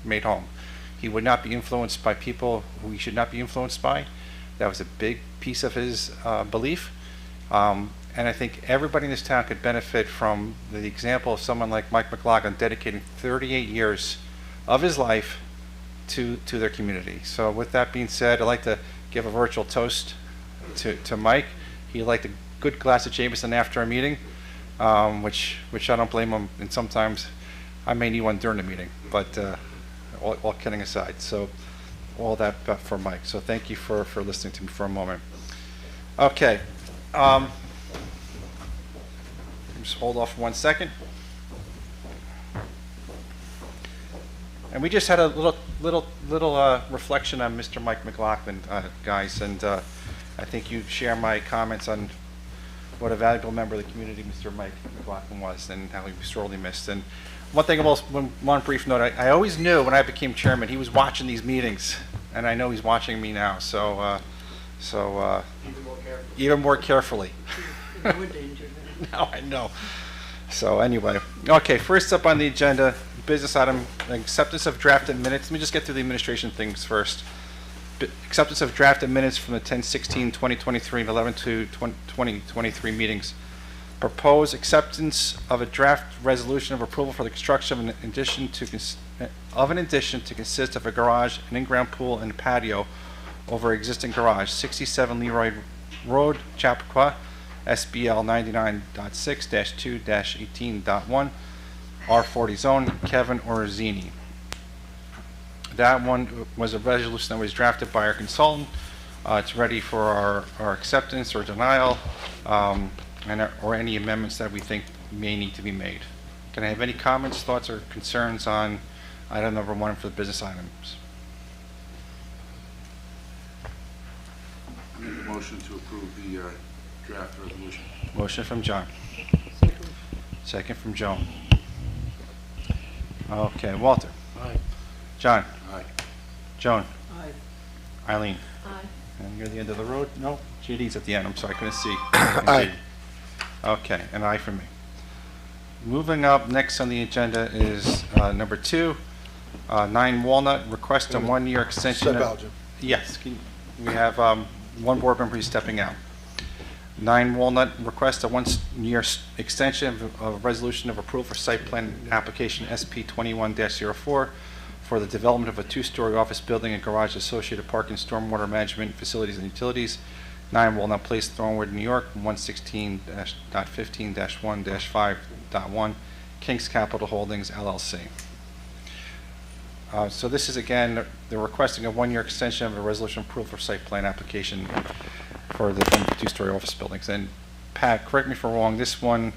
made home. He would not be influenced by people who he should not be influenced by. That was a big piece of his belief. And I think everybody in this town could benefit from the example of someone like Mike McLaughlin dedicating 38 years of his life to their community. So with that being said, I'd like to give a virtual toast to Mike. He liked a good glass of Jameson after a meeting, which I don't blame him, and sometimes I may need one during the meeting, but all kidding aside. So all that for Mike. So thank you for listening to me for a moment. Okay. Just hold off for 1 second. And we just had a little reflection on Mr. Mike McLaughlin, guys, and I think you share my comments on what a valuable member of the community Mr. Mike McLaughlin was, and how he was sorely missed. And one thing about one brief note, I always knew when I became chairman he was watching these meetings, and I know he's watching me now. So even more carefully. More danger. Now I know. So anyway, okay, first up on the agenda, business item, acceptance of drafted minutes. Let me just get through the administration things first. Acceptance of drafted minutes from the 10/16/2023 and 11/2/2023 meetings. Propose acceptance of a draft resolution of approval for the construction of an addition to consist of a garage, an in-ground pool, and a patio over existing garage, 67 Leroy Road, Chappaqua, SBL 99.6-2-18.1, R40 zone, Kevin Orzini. That one was a resolution that was drafted by our consultant. It's ready for our acceptance or denial, or any amendments that we think may need to be made. Can I have any comments, thoughts, or concerns on item number 1 for the business items? Make a motion to approve the draft resolution. Motion from John. Second from Joan. Okay, Walter. Aye. John. Aye. Joan. Aye. Eileen. Aye. And you're the end of the road? No, GD's at the end. I'm sorry, I couldn't see. Aye. Okay, an aye for me. Moving up, next on the agenda is number 2, 9 Walnut, request a 1-year extension. Step out, Jim. Yes, we have one board member who's stepping out. 9 Walnut, request a 1-year extension of a resolution of approval for site plan application SP 21-04 for the development of a 2-story office building and garage, associated parking, stormwater management facilities and utilities, 9 Walnut Place, Thornwood, New York, 116.15-1-5.1, King's Capital Holdings, LLC. So this is, again, they're requesting a 1-year extension of a resolution approval for site plan application for the 2-story office buildings. And Pat, correct me if I'm wrong, this one,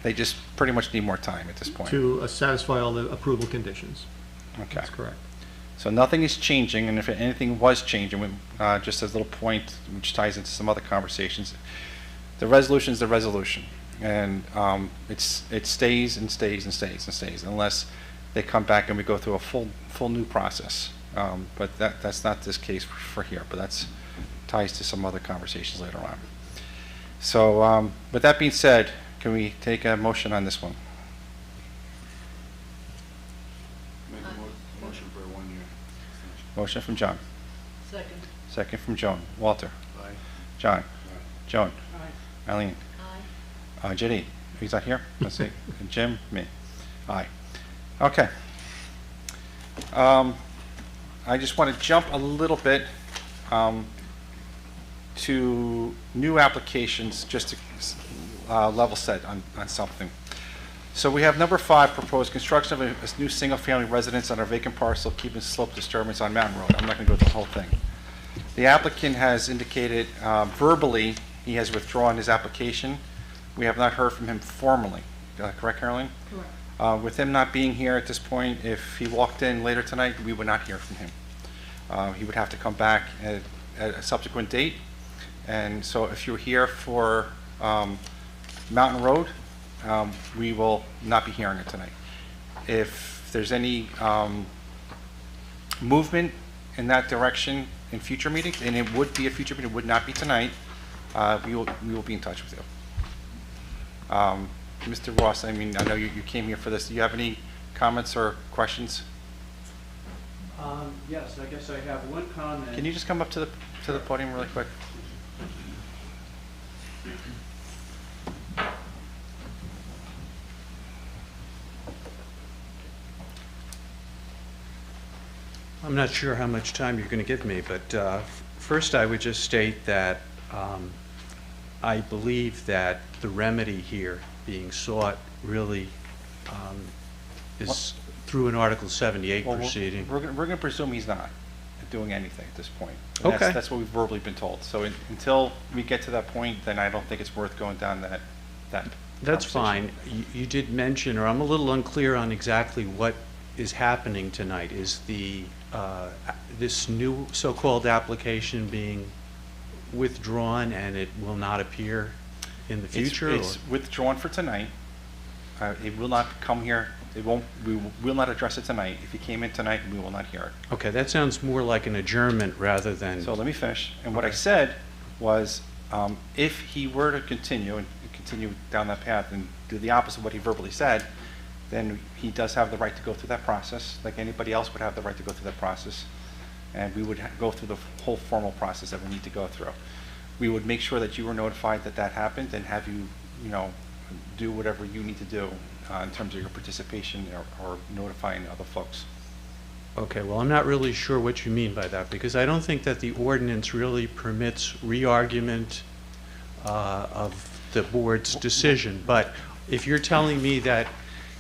they just pretty much need more time at this point. To satisfy all the approval conditions. Okay. That's correct. So nothing is changing, and if anything was changing, just as a little point, which ties into some other conversations, the resolution is the resolution, and it stays and stays and stays and stays unless they come back and we go through a full new process. But that's not this case for here, but that's ties to some other conversations later on. So with that being said, can we take a motion on this one? Make a motion for a 1-year extension. Motion from John. Second. Second from Joan. Walter. Aye. John. Aye. Joan. Aye. Eileen. Aye. Jenny. He's not here? Let's see. Jim. Me. Aye. Okay. I just want to jump a little bit to new applications just to level set on something. So we have number 5, proposed construction of a new single-family residence on a vacant parcel, keeping slope disturbance on Mountain Road. I'm not going to go through the whole thing. The applicant has indicated verbally he has withdrawn his application. We have not heard from him formally. Correct, Caroline? Correct. With him not being here at this point, if he walked in later tonight, we would not hear from him. He would have to come back at a subsequent date. And so if you're here for Mountain Road, we will not be hearing it tonight. If there's any movement in that direction in future meetings, and it would be a future meeting, it would not be tonight, we will be in touch with you. Mr. Ross, I mean, I know you came here for this. Do you have any comments or questions? Yes, I guess I have one comment. Can you just come up to the podium really quick? I'm not sure how much time you're going to give me, but first I would just state that I believe that the remedy here being sought really is through an Article 78 Well, proceeding. We're going to presume he's not doing anything at this point. And Okay. That's what we've verbally been told. So until we get to that point, then I don't think it's worth going down that That's conversation. fine. You did mention, or I'm a little unclear on exactly what is happening tonight. Is this new so-called application being withdrawn and it will not appear in the future? It's or- withdrawn for tonight. It will not come here. We will not address it tonight. If he came in tonight, we will not hear it. Okay, that sounds more like an adjournment rather than... So let me finish. And what I Okay. said was, if he were to continue down that path and do the opposite of what he verbally said, then he does have the right to go through that process, like anybody else would have the right to go through that process. And we would go through the whole formal process that we need to go through. We would make sure that you were notified that that happened and have you, do whatever you need to do in terms of your participation or notifying other folks. Okay, well, I'm not really sure what you mean by that, because I don't think that the ordinance really permits re-argument of the board's decision. But if you're telling me that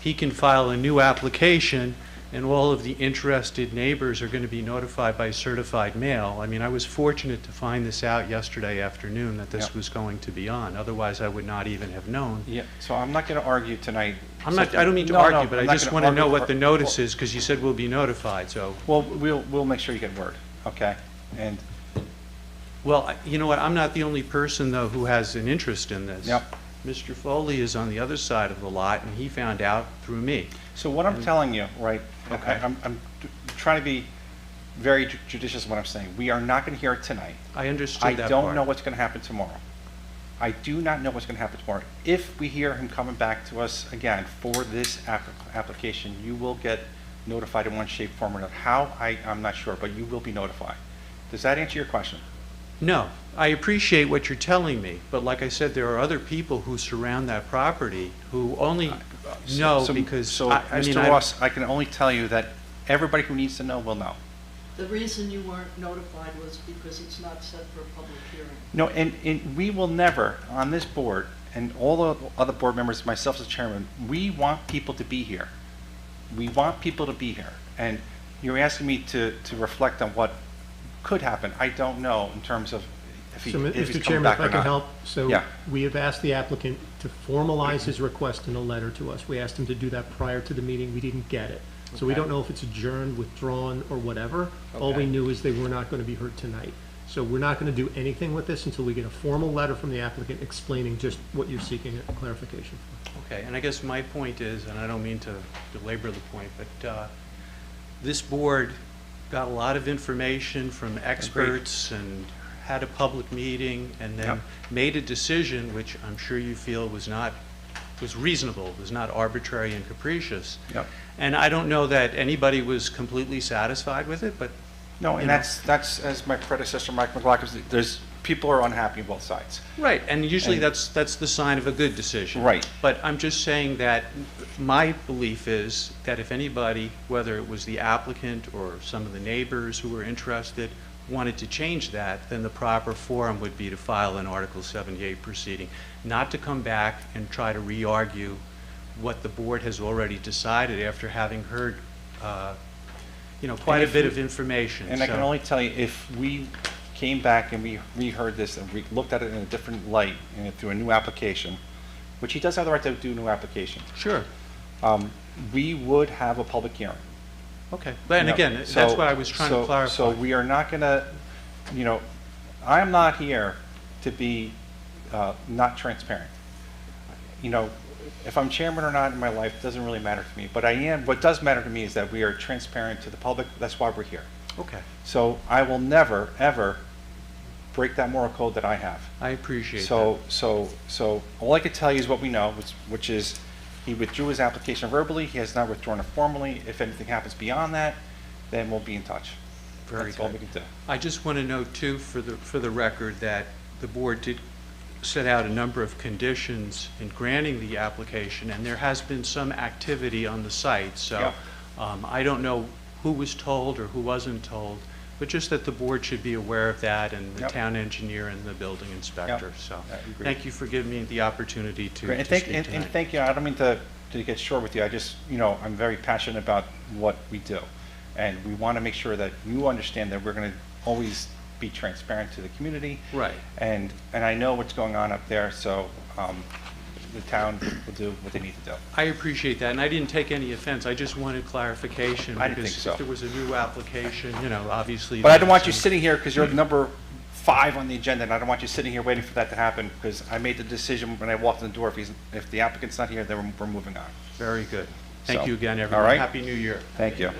he can file a new application and all of the interested neighbors are going to be notified by certified mail, I mean, I was fortunate to find this out yesterday afternoon that this Yep. was going to be on. Otherwise, I would not even have known. Yeah, so I'm not going to argue tonight. I don't mean to No, no, argue, but I'm I not just gonna want to know argue what or- the notice is, because you said we'll be notified, so... Well, we'll make sure you get word, okay? And, Well, you know what, I'm not the only person, though, who has an interest in this. Yep. Mr. Foley is on the other side of the lot, and he found out through me. so what I'm telling you, right? Okay. I'm trying to be very judicious in what I'm saying. We are not going to hear it tonight. I understood I that don't part. know what's going to happen tomorrow. I do not know what's going to happen tomorrow. If we hear him coming back to us again for this application, you will get notified in one shape, form, or another. How, I'm not sure, but you will be notified. Does that answer your question? No, I appreciate what you're telling me, but like I said, there are other people who surround that property who only know because... So, I mean, Mr. Ross, I can only tell you that everybody who needs to know will know. The reason you weren't notified was because it's not set for a public hearing. No, and we will never, on this board, and all the other board members, myself as chairman, we want people to be here. We want people to be here. And you're asking me to reflect on what could happen. I don't know in terms of if So, he's Mr. coming Chairman, back if I or can not. help, so Yeah. we have asked the applicant to formalize his request in a letter to us. We asked him to do that prior to the meeting. We didn't get it. So we Okay. don't know if it's adjourned, withdrawn, or whatever. All Okay. we knew is they were not going to be heard tonight. So we're not going to do anything with this until we get a formal letter from the applicant explaining just what you're seeking a clarification for. Okay, and I guess my point is, and I don't mean to belabor the point, but this board got a lot of information from experts and had a public meeting and then Yep. made a decision, which I'm sure you feel was reasonable, was not arbitrary and capricious. Yep. And I don't know that anybody was completely satisfied with it, but No, you and know. that's, as my predecessor, Mike McLaughlin, there's, people are unhappy on both sides. right, and usually And- that's the sign of a good decision. Right. But I'm just saying that my belief is that if anybody, whether it was the applicant or some of the neighbors who were interested, wanted to change that, then the proper forum would be to file an Article 78 proceeding, not to come back and try to re-argue what the board has already decided after having heard, quite And a if bit we- of information. And I can So- only tell you, if we came back and we reheard this and we looked at it in a different light and through a new application, which he does have the right to do a new application, Sure, we would have a public hearing. okay. And No, again, so- that's what I was trying to so- clarify. So we are not going to, I'm not here to be not transparent. If I'm chairman or not in my life doesn't really matter to me, but I am, what does matter to me is that we are transparent to the public. That's why we're here. Okay, So I will never, ever break that moral code that I have. I appreciate that. So all I can tell you is what we know, which is He withdrew his application verbally, he has not withdrawn it formally. If anything happens beyond that, then we'll be in touch. Very That's all good. we can do. I just want to note too, for the record, that the board did set out a number of conditions in granting the application, and there has been some activity on the site. So I don't know who was told or who wasn't told, but just that the board should be aware of that, and the Yep. town engineer and the building inspector. So I agree. thank you for giving me the opportunity to Great. speak And tonight. thank you, I don't mean to get short with you, I just, I'm very passionate about what we do. And we want to make sure that you understand that we're going to always be transparent to the community. Right. And I know what's going on up there, so the town will do what they need to do. I appreciate that, and I didn't take any offense. I just wanted clarification. I didn't think because so. if there was a new application, obviously. But I don't want you there's some- sitting here because you're number 5 on the agenda, and I don't want you sitting here waiting for that to happen, because I made the decision when I walked in the door, if the applicant's not here, then we're moving on. Very good. Thank So, you again, all everyone. right. Happy New Year. Thank you.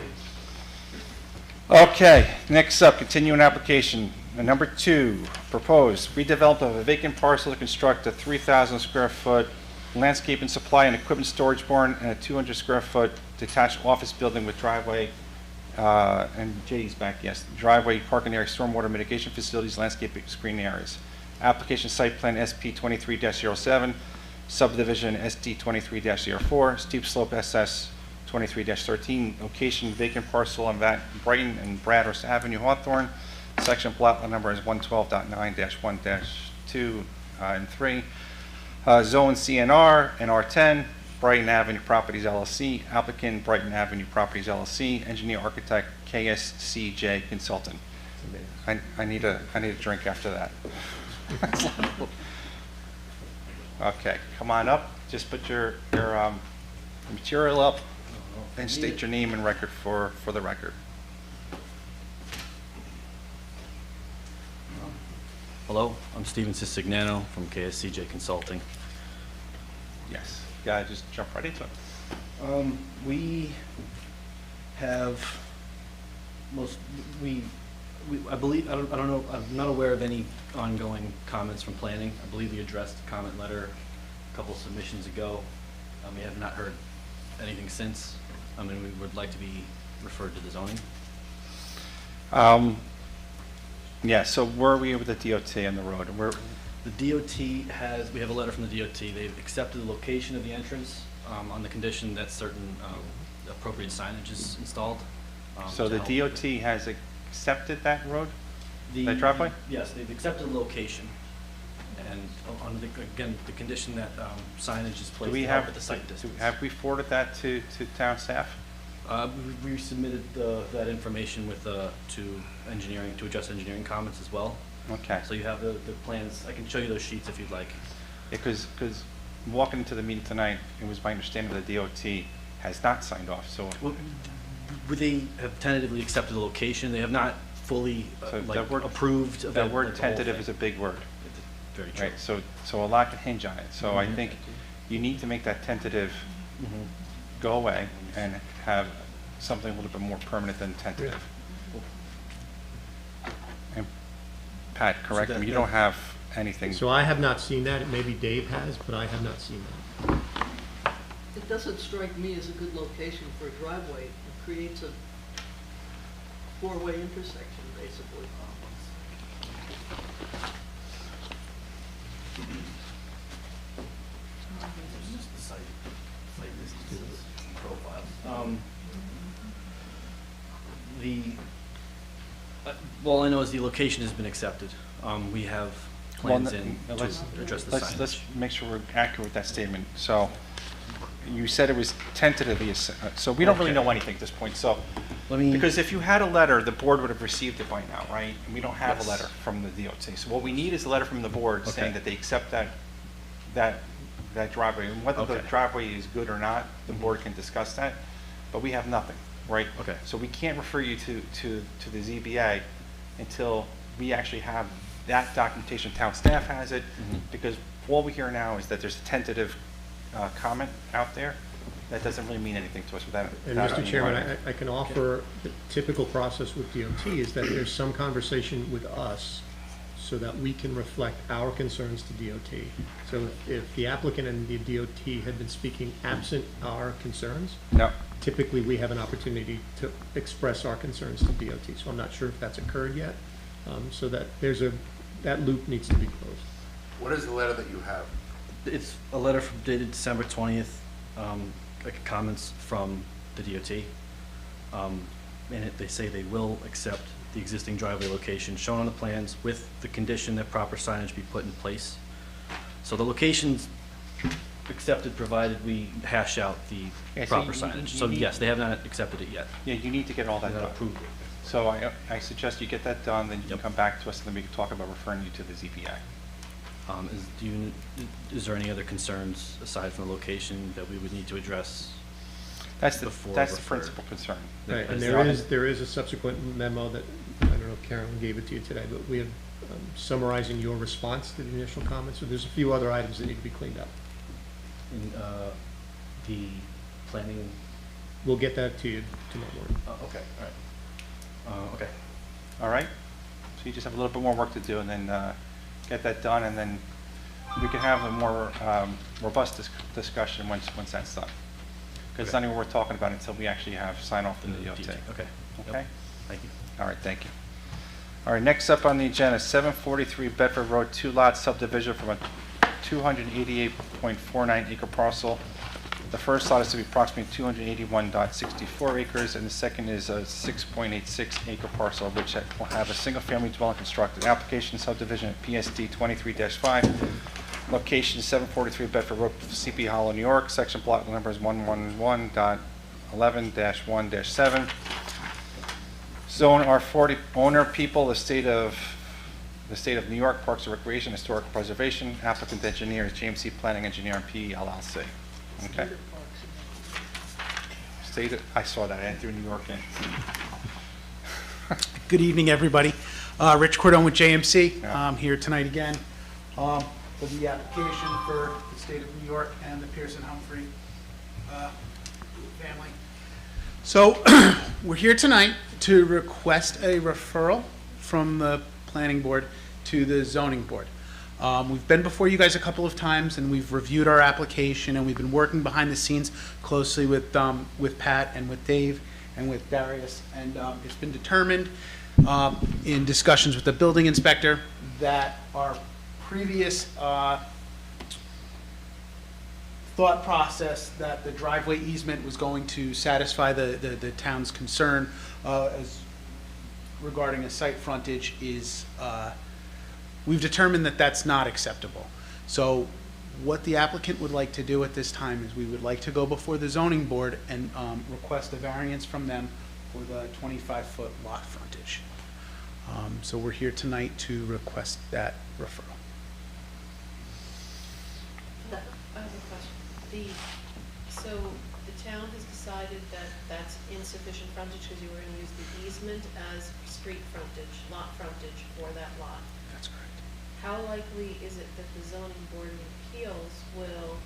Okay, next up, continuing application. Number 2, proposed redevelop of a vacant parcel to construct a 3,000 square foot landscape and supply and equipment storage barn and a 200 square foot detached office building with driveway, and Jay's back, yes, driveway, parking area, stormwater mitigation facilities, landscape screening areas. Application site plan SP 23-07, subdivision SD 23-04, steep slope SS 23-13, location vacant parcel on Brighton and Bradhurst Avenue, Hawthorne. Section plot line number is 112.9-1-2 and 3. Zone CNR and R10, Brighton Avenue Properties LLC. Applicant Brighton Avenue Properties LLC. Engineer architect KSCJ Consultant. I need a drink after that. Okay, come on up. Just put your material up and state your name and record for the record. Hello, I'm Steven Cistignano from KSCJ Consulting. Yes. Yeah, just jump right into it. We have I believe, I don't know, I'm not aware of any ongoing comments from planning. I believe we addressed the comment letter a couple submissions ago. We have not heard anything since. We would like to be referred to the zoning. Yeah, so where are we with the DOT on the road? The DOT we have a letter from the DOT. They've accepted the location of the entrance on the condition that certain appropriate signage is installed. So to the help DOT has accepted that road? The- That driveway? Yes, they've accepted the location, and on again, the condition that signage is Do placed we to help have, with the site distance. have we forwarded that to town staff? We submitted that information with, to engineering, to address engineering comments as well. Okay. So you have the plans, I can show you those sheets if you'd like. Because walking into the meeting tonight, it was my understanding the DOT has not signed off, so. Well, they have tentatively accepted the location, they have not fully So that word- approved of That it, word like the whole tentative thing. is a big word, Very true. right? So a lot can hinge on it. So I Mhm. think you need to make that tentative Mhm. go away and have something a little bit more permanent than tentative. And Pat, correct that- me, you don't have anything. So I have not seen that, maybe Dave has, but I have not seen that. It doesn't strike me as a good location for a driveway. It creates a 4-way intersection, basically. Just the site distances, profiles. All I know is the location has been accepted. We have Well, plans in to let's- address the Let's signage. make sure we're accurate with that statement. So you said it was tentatively, so we don't really Okay. know anything at this point, so. Let me- Because if you had a letter, the board would have received it by now, right? And we don't have a Yes. letter from the DOT. So what we need is a letter from the board saying Okay. that they accept that driveway. And whether the Okay. driveway is good or not, the board can discuss that, but we have nothing, right? Okay. So we can't refer you to the ZBA until we actually have that documentation. Town staff has it, Mhm. because all we hear now is that there's a tentative comment out there. That doesn't really mean anything to us without. And without Mr. any Chairman, writing. I can offer the typical process with DOT is that there's some conversation with us so that we can reflect our concerns to DOT. So if the applicant and the DOT had been speaking absent our concerns, No, typically we have an opportunity to express our concerns to DOT. So I'm not sure if that's occurred yet. So that that loop needs to be closed. What is the letter that you have? It's a letter from dated December 20th, like comments from the DOT. In it, they say they will accept the existing driveway location shown on the plans with the condition that proper signage be put in place. So the location's accepted provided we hash out the Yeah, so proper you signage. So need- yes, they have not accepted it yet. yeah, you need to get all that They're not done. approved. So I suggest you get that done, then you can Yep. come back to us, and then we can talk about referring you to the ZBA. Is there any other concerns aside from the location that we would need to address? That's the Before that's the referred. principal concern. Right, and Is there is a subsequent memo that, I don't know if Carolyn gave it to you today, but we have summarizing your response to the initial comments. So there's a few other items that need to be cleaned up. In the planning, We'll get that to you tomorrow morning. okay, all right. Okay. All right? So you just have a little bit more work to do, and then get that done, and then we can have a more robust discussion once that's done. Because it's not even worth talking about until we actually have sign off from the DOT. Okay. Yep. Okay? Thank you. All right, thank you. All right, next up on the agenda, 743 Bedford Road, 2-lot subdivision from a 288.49 acre parcel. The first lot is to be approximately 281.64 acres, and the second is a 6.86 acre parcel, which will have a single-family dwelling constructed. Application subdivision at PSD 23-5, location 743 Bedford Road, CP Hollow, New York. Section block number is 111.11-1-7. Zone R40, owner, people, the state of New York, Parks and Recreation, Historical Preservation. Applicant engineer is James C. Planning Engineer and P LLC. Okay. I saw that, I threw New York in. Good evening, everybody. Rich Cordone with JMC. Yeah. I'm here tonight again for the application for the state of New York and the Pearson Humphrey family. So we're here tonight to request a referral from the planning board to the zoning board. We've been before you guys a couple of times, and we've reviewed our application, and we've been working behind the scenes closely with Pat and with Dave and with Darius, and it's been determined in discussions with the building inspector that our previous thought process that the driveway easement was going to satisfy the town's concern as regarding a site frontage is we've determined that that's not acceptable. So what the applicant would like to do at this time is we would like to go before the zoning board and request a variance from them for the 25-foot lot frontage. So we're here tonight to request that referral. I have a question. So the town has decided that that's insufficient frontage because you were going to use the easement as street frontage, lot frontage for that lot. That's correct. How likely is it that the zoning board of appeals will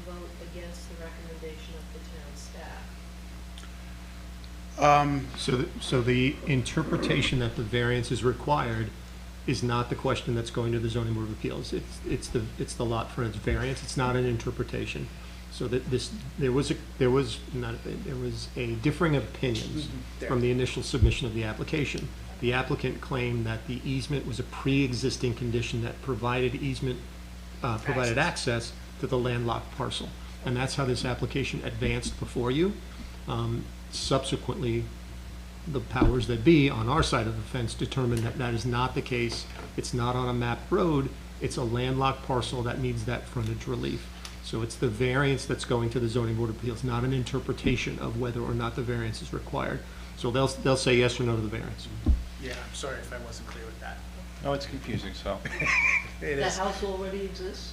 vote against the recommendation of the town staff? So the interpretation that the variance is required is not the question that's going to the zoning board of appeals. It's the lot frontage variance. It's not an interpretation. So that there was a differing opinions from the initial submission of the application. The applicant claimed that the easement was a pre-existing condition that provided access to the landlocked parcel. And that's how this application advanced before you. Subsequently, the powers that be on our side of the fence determined that that is not the case. It's not on a mapped road. It's a landlocked parcel that needs that frontage relief. So it's the variance that's going to the zoning board of appeals, not an interpretation of whether or not the variance is required. So they'll say yes or no to the variance. Yeah, I'm sorry if I wasn't clear with that. No, it's confusing, so. It The is. house already exists?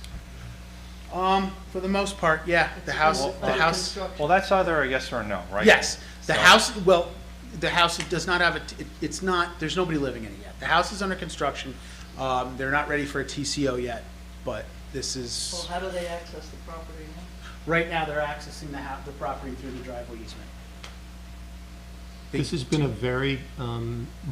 For the most part, yeah, the It's house, under the house, construction. Well, that's either a yes or a no, right? yes, the So- house, well, the house does not have it's not, there's nobody living in it yet. The house is under construction, they're not ready for a TCO yet, but this Well, is, how do they access the property now? right now, they're accessing the property through the driveway easement. This has been a very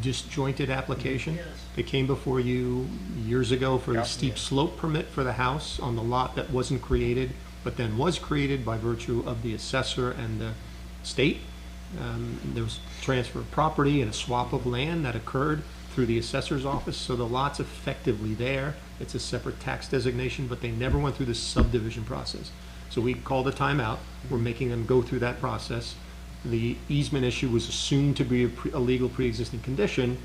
disjointed application. Yes. It came before you years ago for Yeah. the steep slope permit for the house on the lot that wasn't created, but then was created by virtue of the assessor and the state. There was transfer of property and a swap of land that occurred through the assessor's office, so the lot's effectively there. It's a separate tax designation, but they never went through the subdivision process. So we called a timeout. We're making them go through that process. The easement issue was assumed to be a legal pre-existing condition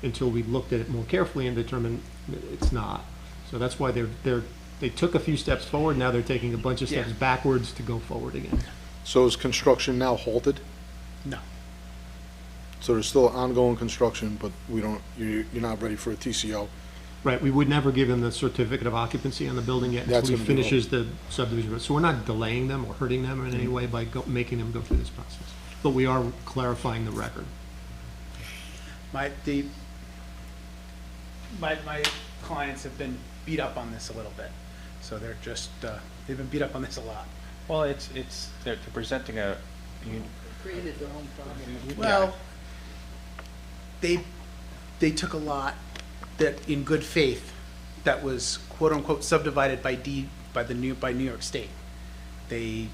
until we looked at it more carefully and determined that it's not. So that's why they took a few steps forward, now they're taking a bunch of steps Yeah. backwards to go forward again. So is construction now halted? No. So there's still ongoing construction, but you're not ready for a TCO? Right, we would never give them the certificate of occupancy on the building yet That's until he gonna be finishes the subdivision. So we're not delaying them or hurting them in any way by making them go through this process. But we are clarifying the record. My clients have been beat up on this a little bit, so they're just, they've been beat up on this a lot. Well, they're presenting Created their own problem. Well, they took a lot that, in good faith, that was quote-unquote subdivided by deed by New York State. They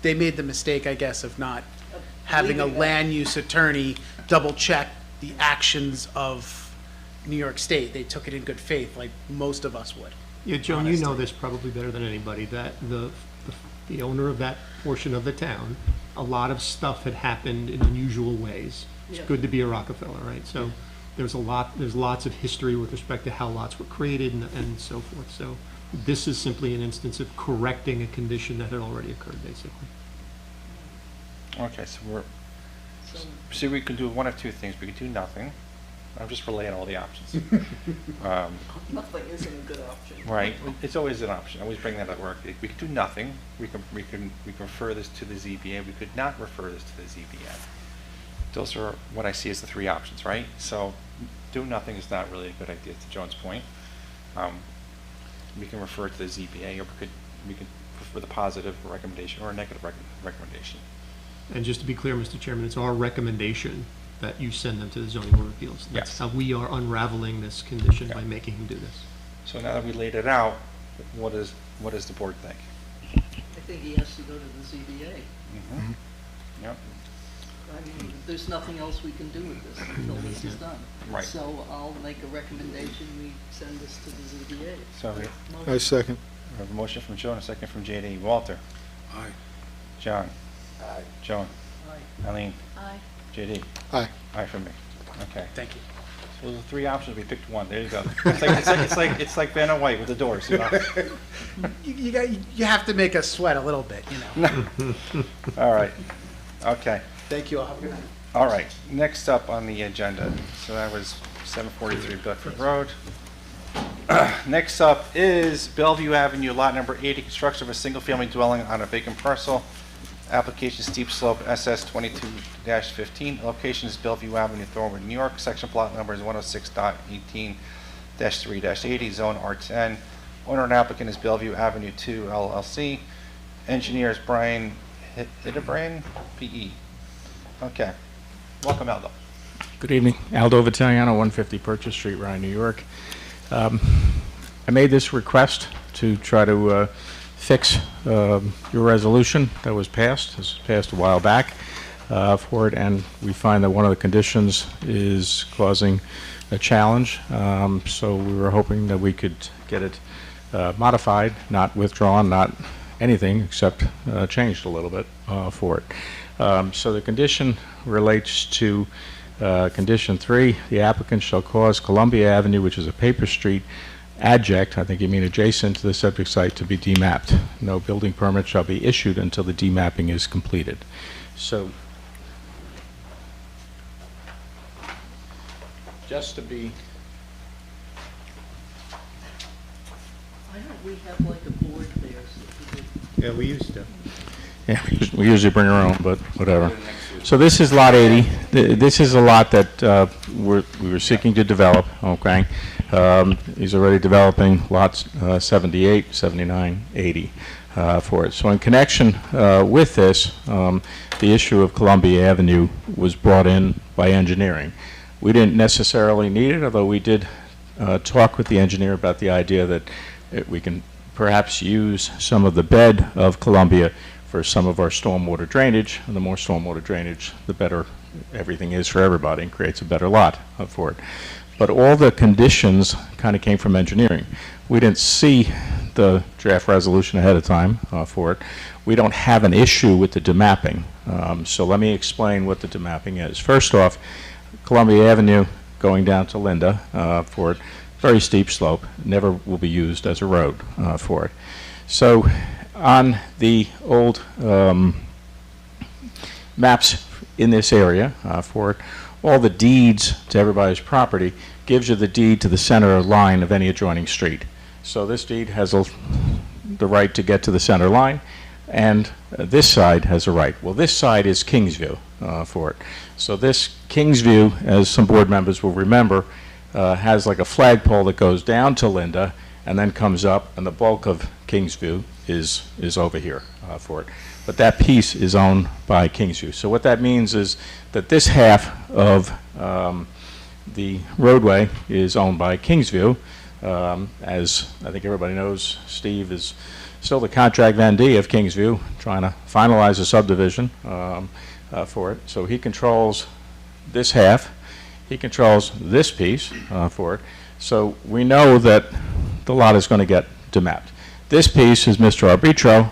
made the mistake, I guess, of not having a Believing that. land use attorney double-check the actions of New York State. They took it in good faith, like most of us would. Yeah, Joan, you know Honestly. this probably better than anybody, that the owner of that portion of the town, a lot of stuff had happened in unusual ways. It's Yeah. good to be a Rockefeller, right? So there's lots of history with respect to how lots were created and so forth. So this is simply an instance of correcting a condition that had already occurred, basically. Okay, so So see, we can do one of two things. We can do nothing. I'm just relaying all the options. nothing isn't a good option. Right, it's always an option. I always bring that at work. We could do nothing. We can refer this to the ZBA. We could not refer this to the ZBA. Those are what I see as the three options, right? So do nothing is not really a good idea, to Joan's point. We can refer it to the ZBA, or we could prefer the positive recommendation or a negative recommendation. And just to be clear, Mr. Chairman, it's our recommendation that you send them to the zoning board of appeals. That's Yes. how we are unraveling this condition by making him do this. So now that we laid it out, what does the board think? I think he has to go to the ZBA. Mm-hmm. Yep. I mean, there's nothing else we can do with this until this is done. Right. So I'll make a recommendation, we send this to the ZBA. So we I second. have a motion from Joan, a second from JD. Walter? Aye. John? Aye. Joan? Aye. Eileen? Aye. JD? Aye. Aye for me. Okay. Thank you. So those are three options. We picked one. There you go. It's like Vanna White with the doors. You know? You have to make us sweat a little bit, you know. All right. Okay. Thank you all. Have a good night. All right. Next up on the agenda. So that was 743 Bedford Road. Next up is Bellevue Avenue, lot number 80, construction of a single-family dwelling on a vacant parcel. Application steep slope SS 22-15. Location is Bellevue Avenue, Thornwood, New York. Section plot number is 106.18-3-80, zone R10. Owner and applicant is Bellevue Avenue 2 LLC. Engineer is Brian Hiddebrand, PE. Okay. Welcome, Aldo. Good evening. Aldo Vitaliano, 150 Purchase Street, Ryan, New York. I made this request to try to fix your resolution that was passed. This was passed a while back for it, and we find that one of the conditions is causing a challenge. So we were hoping that we could get it modified, not withdrawn, not anything except changed a little bit for it. So the condition relates to condition 3. The applicant shall cause Columbia Avenue, which is a paper street, adject, I think you mean adjacent to the subject site, to be demapped. No building permit shall be issued until the demapping is completed. So, just to be, Why don't we have like a board there so we could Yeah, we used to. yeah, we usually bring our own, but whatever. So this is lot 80. This is a lot that we were seeking to develop, okay? He's already developing lots 78, 79, 80. for it. So in connection with this, the issue of Columbia Avenue was brought in by engineering. We didn't necessarily need it, although we did talk with the engineer about the idea that we can perhaps use some of the bed of Columbia for some of our stormwater drainage. And the more stormwater drainage, the better everything is for everybody and creates a better lot for it. But all the conditions kind of came from engineering. We didn't see the draft resolution ahead of time for it. We don't have an issue with the demapping. So let me explain what the demapping is. First off, Columbia Avenue going down to Linda for it, very steep slope, never will be used as a road for it. So on the old maps in this area for it, all the deeds to everybody's property gives you the deed to the center line of any adjoining street. So this deed has the right to get to the center line, and this side has a right. Well, this side is Kingsview for it. So this Kingsview, as some board members will remember, has like a flagpole that goes down to Linda and then comes up, and the bulk of Kingsview is over here for it. But that piece is owned by Kingsview. So what that means is that this half of the roadway is owned by Kingsview. As I think everybody knows, Steve is still the contract vendee of Kingsview, trying to finalize a subdivision for it. So he controls this half. He controls this piece for it. So we know that the lot is going to get demapped. This piece is Mr. Arbitro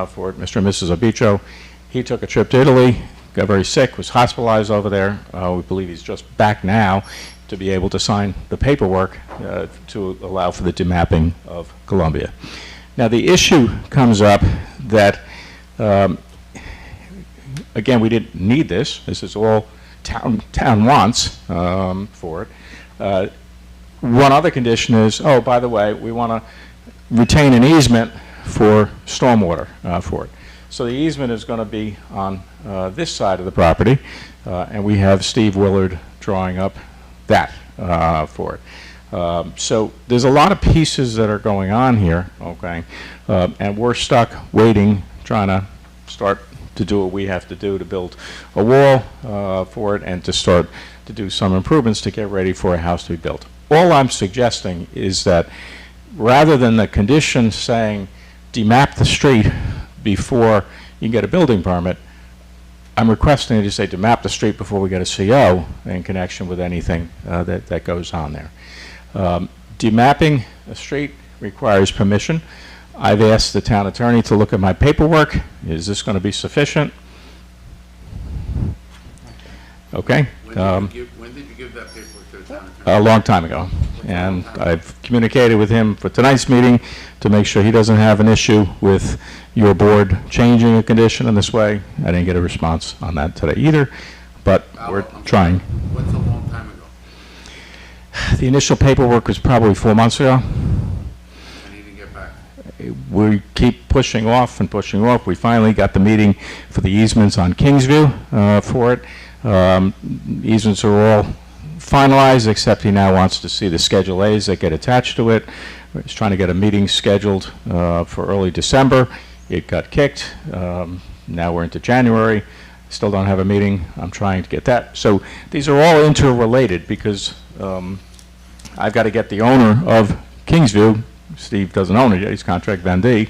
for it, Mr. and Mrs. Arbitro. He took a trip to Italy, got very sick, was hospitalized over there. We believe he's just back now to be able to sign the paperwork to allow for the demapping of Columbia. Now the issue comes up that, again, we didn't need this. This is all town wants for it. One other condition is, oh, by the way, we want to retain an easement for stormwater for it. So the easement is going to be on this side of the property, and we have Steve Willard drawing up that for it. So there's a lot of pieces that are going on here, okay, and we're stuck waiting, trying to start to do what we have to do to build a wall for it and to start to do some improvements to get ready for a house to be built. All I'm suggesting is that rather than the condition saying demap the street before you get a building permit, I'm requesting you to say demap the street before we get a CO in connection with anything that goes on there. Demapping a street requires permission. I've asked the town attorney to look at my paperwork. Is this going to be sufficient? Okay. When did you give that paperwork to the town attorney? A long time ago. And I've communicated with him for tonight's meeting to make sure he doesn't have an issue with your board changing a condition in this way. I didn't get a response on that today either, but we're trying. What's a long time ago? The initial paperwork was probably 4 months ago. And he didn't get back? We keep pushing off and pushing off. We finally got the meeting for the easements on Kingsview for it. Easements are all finalized, except he now wants to see the Schedule A's that get attached to it. He's trying to get a meeting scheduled for early December. It got kicked. Now we're into January. Still don't have a meeting. I'm trying to get that. So these are all interrelated because I've got to get the owner of Kingsview. Steve doesn't own it yet. He's contract vendee.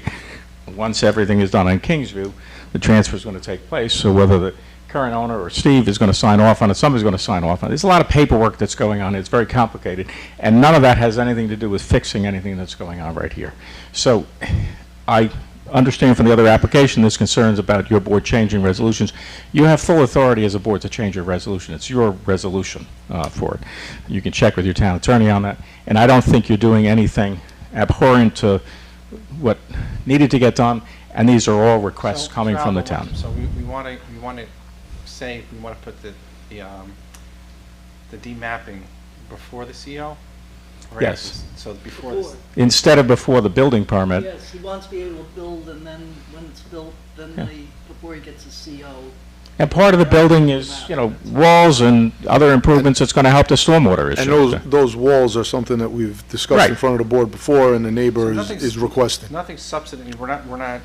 Once everything is done on Kingsview, the transfer is going to take place. So whether the current owner or Steve is going to sign off on it, somebody's going to sign off on it. There's a lot of paperwork that's going on. It's very complicated, and none of that has anything to do with fixing anything that's going on right here. So I understand from the other application there's concerns about your board changing resolutions. You have full authority as a board to change your resolution. It's your resolution for it. You can check with your town attorney on that, and I don't think you're doing anything abhorrent to what needed to get done, and these are all requests coming from the town. So we want to say we want to put the demapping before the CO? Or Yes. after? So before this. Instead of before the building permit, Yes, he wants to be able to build, and then when it's built, then Yeah. before he gets a CO. and part of the building is, you know, walls and other improvements that's going to help the stormwater issue. And those walls are something that we've discussed in Right. front of the board before, and the neighbor So nothing's- is requesting. Nothing substantive. We're not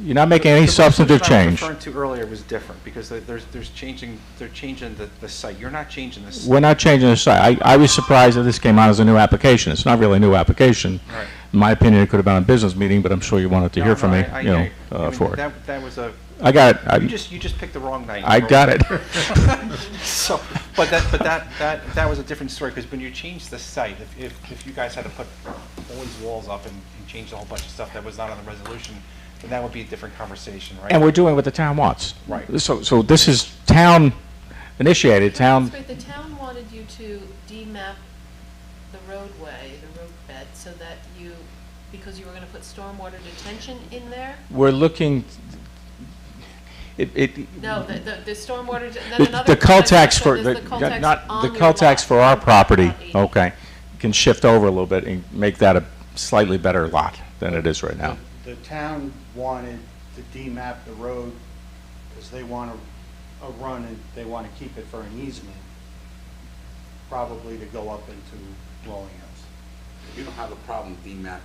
You're not making any The substantive resolution I was change. referring to earlier was different, because they're changing the site. You're not changing the site. We're not changing the site. I was surprised that this came out as a new application. It's not really a new application. Right. In my opinion, it could have been a business meeting, but I'm sure you wanted to hear No, from no, me, I you know, hear you. I mean, for it. That was a, I got it. you just picked the wrong night. I got it. So, but that was a different story, because when you change the site, if you guys had to put all these walls up and change a whole bunch of stuff that was not on the resolution, then that would be a different conversation, right? And we're doing what the town wants. Right. So this is town initiated, town, That's right, the town wanted you to demap the roadway, the road bed, so that you, because you were gonna put stormwater detention in there? we're looking, No, the stormwater, then another. the cul-de-sacs for, there's the cul-de-sacs not, on the your cul-de-sacs lot, for our on property, lot 80. okay, can shift over a little bit and make that a slightly better lot than it is right now. The town wanted to demap the road because they want a run and they want to keep it for an easement, probably to go up into Rolling Hills. You don't have a problem demapping,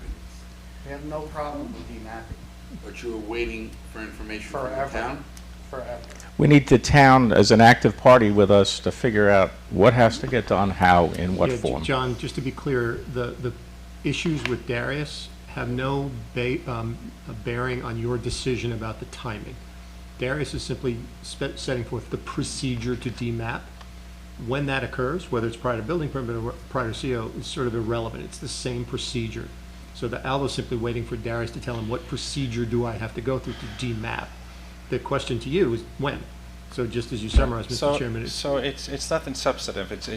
We have no problem with demapping but you're waiting for information from the forever, town? forever. We need the town as an active party with us to figure out what has to get done, how, in what Yeah, form. John, just to be clear, the issues with Darius have no bearing on your decision about the timing. Darius is simply setting forth the procedure to demap. When that occurs, whether it's prior to building permit or prior to CO, is sort of irrelevant. It's the same procedure. So the Aldo's simply waiting for Darius to tell him what procedure do I have to go through to demap. The question to you is when. So just as you summarized, Mr. Chairman, it's So it's nothing substantive. It's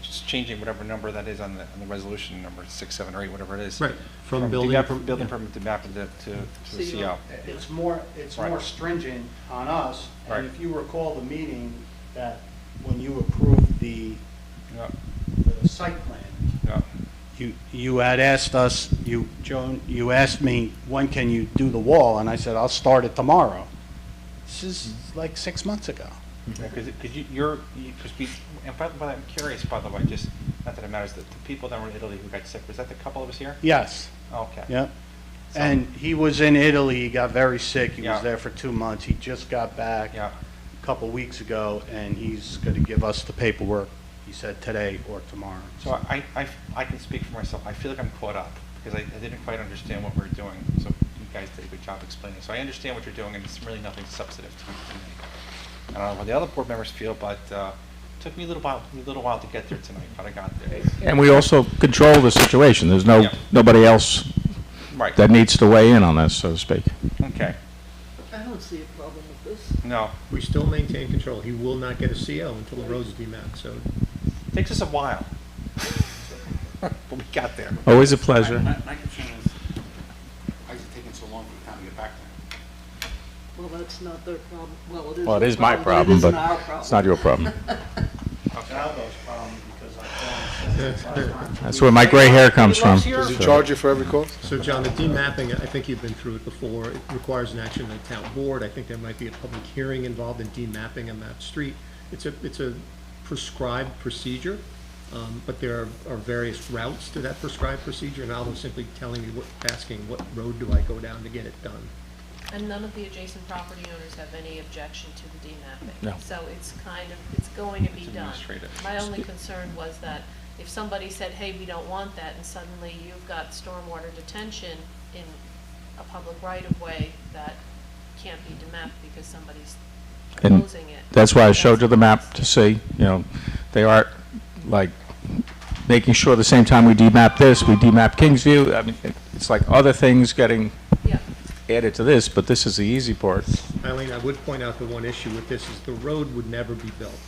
just changing whatever number that is on the resolution, number 6, 7, or 8, whatever it is. right from building building yeah. permit to map it to the CO. It's more Right. stringent on us, Right. and if you recall the meeting that when you approved the Yeah, site plan, yeah. you had asked us, Joan, you asked me, when can you do the wall? And I said, I'll start it tomorrow. This is like 6 months ago. Because and by the way, I'm curious, by the way, just, not that it matters, the people that were in Italy who got sick, was that the couple that was here? Yes, Okay. yeah. So- And he was in Italy, he got very sick, he Yeah. was there for 2 months, he just got back Yeah, a couple weeks ago, and he's gonna give us the paperwork, he said today or tomorrow. so I can speak for myself. I feel like I'm caught up, because I didn't quite understand what we were doing, so you guys did a good job explaining. So I understand what you're doing, and it's really nothing substantive to me. I don't know how the other board members feel, but took me a little while to get there tonight, but I got there. And we also control the situation. There's Yeah. nobody else Right, that needs to weigh in on this, so to speak. okay. I don't see a problem with this. No, We still maintain control. He will not get a CO until the road's demapped, so takes us a while. But we got there. Always a pleasure. My concern is, why is it taking so long for the town to get back to them? Well, that's not their problem. Well, it is. Well, it their is my but problem, it isn't but our problem. it's not your problem. It's Aldo's problem because I That's where my gray hair comes from. Does he So- charge you for every cost? So, John, the demapping, I think you've been through it before. It requires an action of the town board. I think there might be a public hearing involved in demapping a mapped street. It's a prescribed procedure, but there are various routes to that prescribed procedure, and Aldo's simply telling you, asking, what road do I go down to get it done? And none of the adjacent property owners have any objection to the demapping. No. So it's going to be It's done. administrative. My only concern was that if somebody said, hey, we don't want that, and suddenly you've got stormwater detention in a public right-of-way that can't be demapped because somebody's And opposing it. That's why I showed you the map to see, you know, they are like making sure the same time we demap this, we demap Kingsview. I mean, it's like other things getting Yeah. added to this, but this is the easy part. Eileen, I would point out the one issue with this is the road would never be built.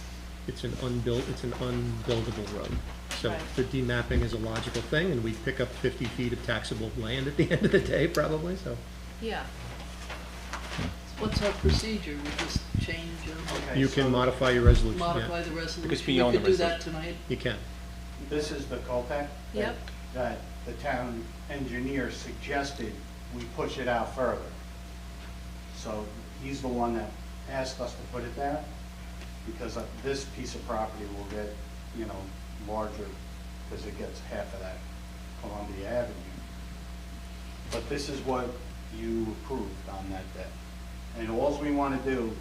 It's an unbuildable road. So Right. the demapping is a logical thing, and we pick up 50 feet of taxable land at the end of the day, probably, so. Yeah. What's our procedure? We just change, You can modify your resolution, modify yeah. the resolution? Because we own the could do that tonight? You can. This is the Coltech? Yep. That the town engineer suggested we push it out further. So he's the one that asked us to put it there, because this piece of property will get, you know, larger, because it gets half of that Columbia Avenue. But this is what you approved on that day. And alls we want to do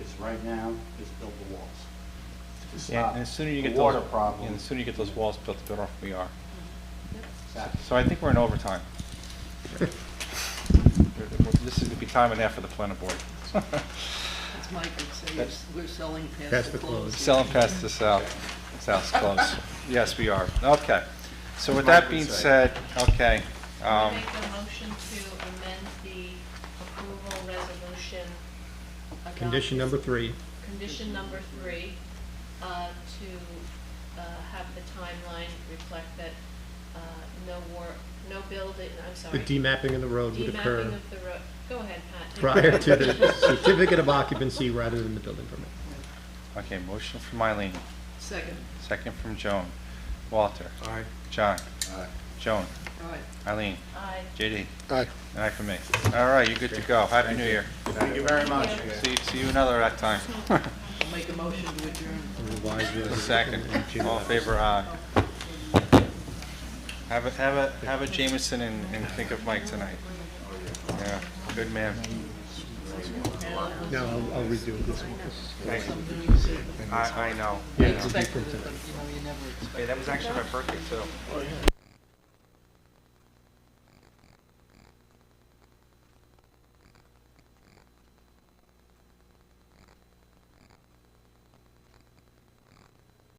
is, right now, is build the walls. To Yeah, stop and the sooner you the get water those, problem. and the sooner you get those walls built, the better off we are. Exactly. So I think we're in overtime. This is gonna be time and a half for the planning board. As Mike would say, we're selling Past past the the close. close. Selling past the south close. Yes, we are. Okay. So with that being said, okay, I make a motion to amend the approval resolution. Condition number 3. Condition number 3, to have the timeline reflect that no building, I'm The sorry. demapping of the road would occur Demapping of the road, go ahead, Pat. prior to the certificate of occupancy rather than the building permit. okay, motion from Eileen, Second. second from Joan. Walter? Aye. John? Aye. Joan? All right. Eileen? Aye. JD? Aye. And aye for me. All right, you're good to go. Happy New Year. Thank you very much. See you another that time. I'll make a motion to adjourn. Second. All in favor, aye. Have a Jameson and think of Mike tonight. Yeah, good man. No, I'll redo this one. Thank you. Something you said. I know. You Yeah, expected it, but you know, you never expect. Hey, that was actually my birthday too.